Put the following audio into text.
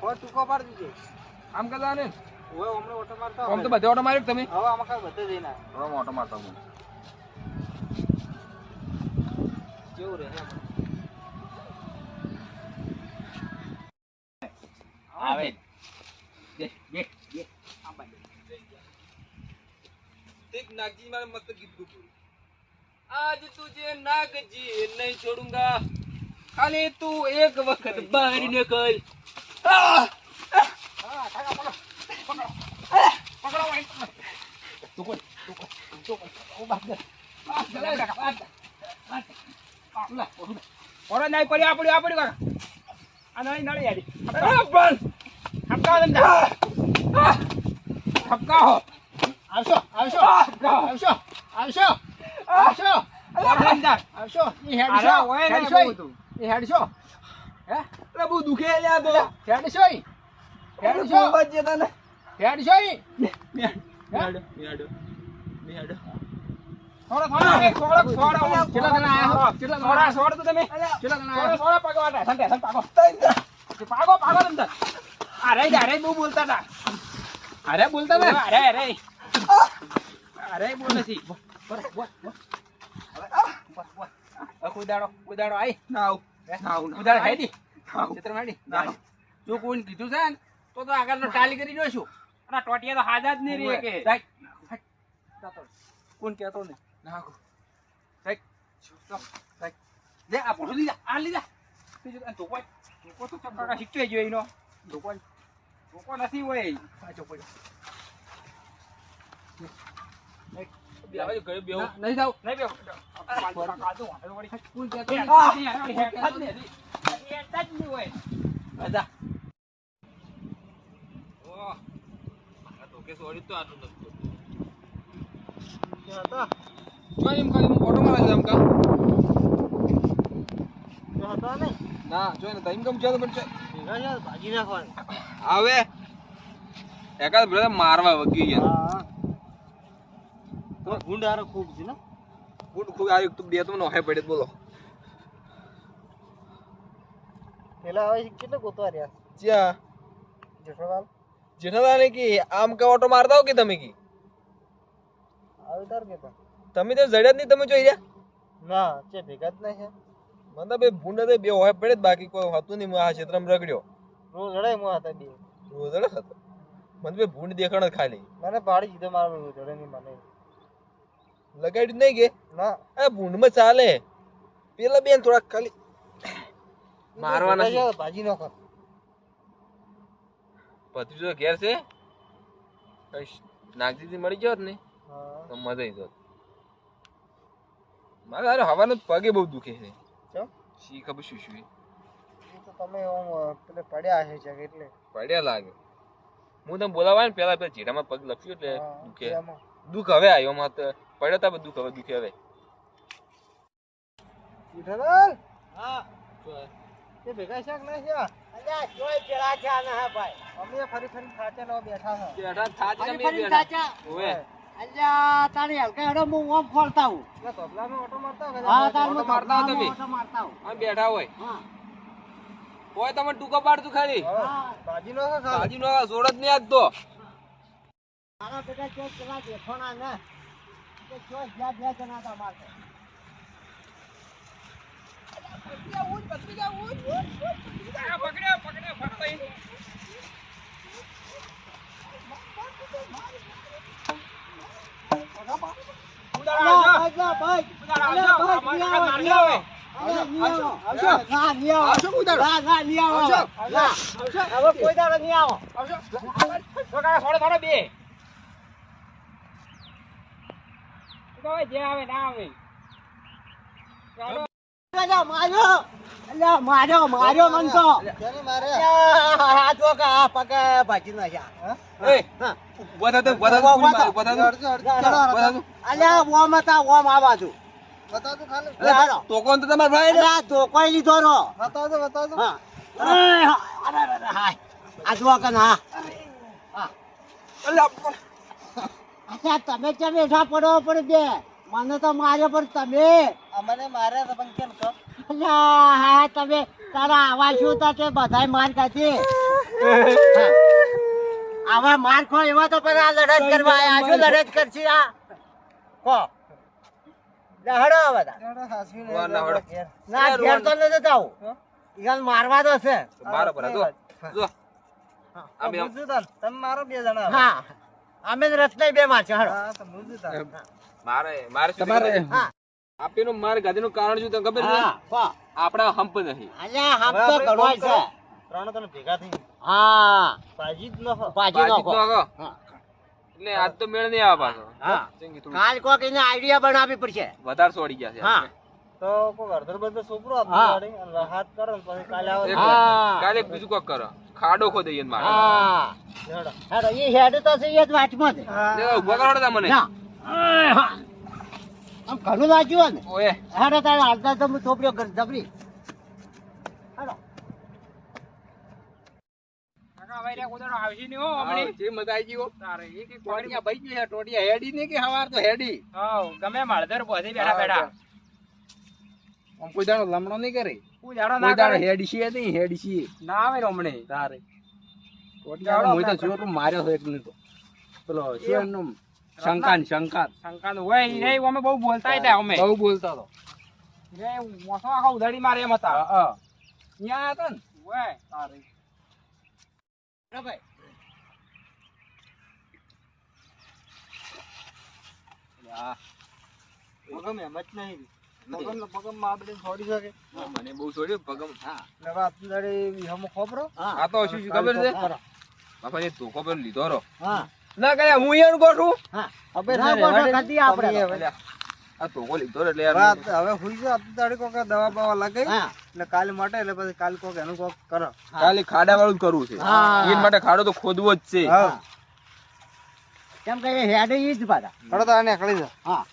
Phone ટૂંકો પાડી દીજો આમ કરતા ને ઓય હમણે ઓટો મારતા આમ તો બધે ઓટો માર્યો તમે હવે આમાં કાંઈ બધે જઈને હવે ઓટો મારતા હું કેવું રહે આવે દે દે દે देख नागजी मारे मस्त गीत गुपू आज तुझे नागजी नहीं छोड़ूंगा खाली तू एक वक्त बाहर निकल orang naik padi apa dia kan anak ini nari jadi apa apa dah apa આવશો આવશો આવશો આવશો આવશો આવશો ઈ હેડશો હેડશો ઈ હેડશો હે અરે બહુ દુખે લ્યા તો હેડશો ઈ હેડશો બજે તને હેડશો ઈ મેડ મેડ થોડા થોડા થોડા કેટલા જણા આયા કેટલા થોડા છોડ તો તમે કેટલા જણા આયા થોડા પગવાટા સંતે સંત પાગો પાગો તમને અરે બહુ બોલતા હતા અરે બોલતા ને અરે બોલ નથી ઉદાડો આઈ ના ઉદાડો હેડી ચિત્ર હેડી જો કોઈ કીધું છે ને તો આગળનો ટાલી કરી જોઈશું અરે ટોટિયા તો હાજા જ નહીં રે કે કોણ કહેતો ને ના લે આ ભોળું લીધા આ લીધા ધોકો તો ચપડા શીખવે જોઈએ એનો ધોકો નથી હોય આ ચોપડી નહીં જાવ નહીં બેવ કોણ કહેતો ભાજી નાખવાનું હવે એકાદ બ્રધર મારવા વગી ગયા ગુંડ હારો ખૂબ છે ને ગુડ ખૂબ આ તું બે તો નોહે પડે બોલો પેલા હવે કેટલો ગોતવા રહ્યા જ્યાં જેઠાલાલ જેઠાલાલ કે આમ કે ઓટો મારતા હો કે તમે કી આવી તાર કે પણ તમે તો જડ્યા જ નહીં તમે જોઈ રહ્યા ના છે ભેગા જ નહીં છે મને બે ભૂંડ બે હોય પડે જ બાકી કોઈ હતું નહીં આ ક્ષેત્રમાં રગડ્યો રોજ લડાઈ માં હતા બે રોજ રડે હતો મને બે ભૂંડ દેખાણ ખાલી મને પાડી દીધો મારો રોજ લડે નહીં મને લગાડ્યું નહીં કે ના આ ભૂંડમાં ચાલે પેલા બેન થોડા ખાલી મારવાના છે ભાજી નાખો ભત્રીજો ઘેર છે નાગજીથી મળી ગયો ને હા તો મજા આવી જોત મારે હારે હવાનું પગે બહુ દુખે છે ચમ શી ખબર શું શું એ તો તમે ઓમ પેલે પડ્યા છે જગ એટલે પડ્યા લાગે હું તમે બોલાવા ને પેલા પેલા જેડામાં પગ લખ્યું એટલે દુખે એમાં દુઃખ હવે આવ્યો માં પડ્યો તા દુઃખ હવે દુખે હવે જેઠાલાલ હા એ ભેગા છે કે નહીં છે અલ્યા જોઈ પેલા છે ના હે ભાઈ અમે ફરી થાચા નો બેઠા છે બેઠા થાચ ને ફરી બેઠા થાચા ઓએ અલ્યા તારી હલકા હેડો હું ઓમ ફરતા હું એટલે તબલામાં ઓટો મારતા હોય હા તાર ઓટો મારતા હો તમે ઓટો મારતા હું આ બેઠા હોય હા કોઈ તમે ટૂંકો પાડતું ખાલી હા બાજી નો છે બાજી નો જોડ જ નહીં આજ તો મારા બેટા ચોક પેલા દેખોના ને કે ચોક જ્યાં બે જણા હતા મારતો માર્યો મન તો ભાજી નાખ્યા તો કોણ તો તમારા ભાઈ તો કોઈ લીધો રો તમે કેમ બેઠા પડો પણ બે મને તો માર્યો પણ તમે અમને માર્યા પણ કેમ છો હા તમે તારા આવા શું તા તે બધાય માર કાઢી હા. આવા માર ખો એવા તો પણ આ લડત કરવા આયા શું લડત કરશી આ કો લહડો બધા હેડો હાસવીને વાહ, ના હેડો. ઘેર. ના ઘેર તો નથી જાવ હા? ઈગલ મારવા તો છે મારો પર જો જો હા. આ બે હું છું તાન. તમે મારો 2 જણા હા અમે રત્ન બે માં છે હળો હા તો હું છું તાન. મારે શું તમારે ખબર? હા આપીનું માર ગાદીનું કારણ શું તને ખબર છે હા કો આપણા હંપ નહીં અલ્યા હમ હવે તો આપણે ઘણોય કોમ છે કરો. ત્રણ તને ભેગા થઈ હા ભાજી જ નખો. પાછી બાજી નાખો તો આગો. હા એટલે આજ તો મેળ નહીં આવે પાછો હા. ચંગી થોડું કાલ કોક એને આઈડિયા બનાવવી પડશે વધારે સોડી ગયા છે હા તો કોઈ અડધો બધો છોકરો આપી હા. વાળી અને હાથ કરો ને પછી કાલે આવો એક હા. કાલે એક બીજું કોક કરો ખાડો ખોદે ઈને મારે હા હેડો. હેડો એ હેડ તો છે એ જ વાટમાં છે હા. લે, ઉભા કરો તા મને ના હા. આમ ઘણું લાગ્યું ને ઓએ હેડો તારે હાલતા તો હું થોપડ્યો ઘર જબરી હેડો હા, જે મજા આવી ગઈ હો. ટોટિયા ભાઈ ગઈ છે, ટોટિયા હેડી ને કે હવાર તો હેડી આમ કોઈ દાડો લમણો નહીં કરે કોઈ દાડો હેડી છે નહીં હેડી છે તારે ટોટિયા મોય તો જોર માર્યો છે એકને તો પેલો છે એનું શંકાન બહુ બોલતા હતા હા, હા. ન્યા હતા ને તારે હેડો ભાઈ આ પગમ એમ જ નહીં. પગમમાં આપણે છોડી શકે. મને બહુ છોડ્યું પગમ હા ને હવે આપની દાડે વિહામો ખોપરો. હા આ તો શું ખબર છે કરો. બાપા એ ધોકો પેલો લીધો રો હા ના કરે હું એનું ગોઠું હા હવે ના છે ને, ગોઠો હવે ખાધી આપણે તો. હવે. આ ધોકો લીધો રે એટલે યાર રાત હવે હુઈ જાઓ. આપની દાડે કોક દવા બવા લગાઈ હા એટલે કાલે માટે એટલે પછી કાલે કોક એનું કોક કરો. ખાલી ખાડા વાળું જ કરવું છે હા. એના માટે ખાડો તો ખોદવો જ છે હા. કેમ કે હેડ ઈ જ પાછા હેડો તો આને નીકળી જાઓ. હા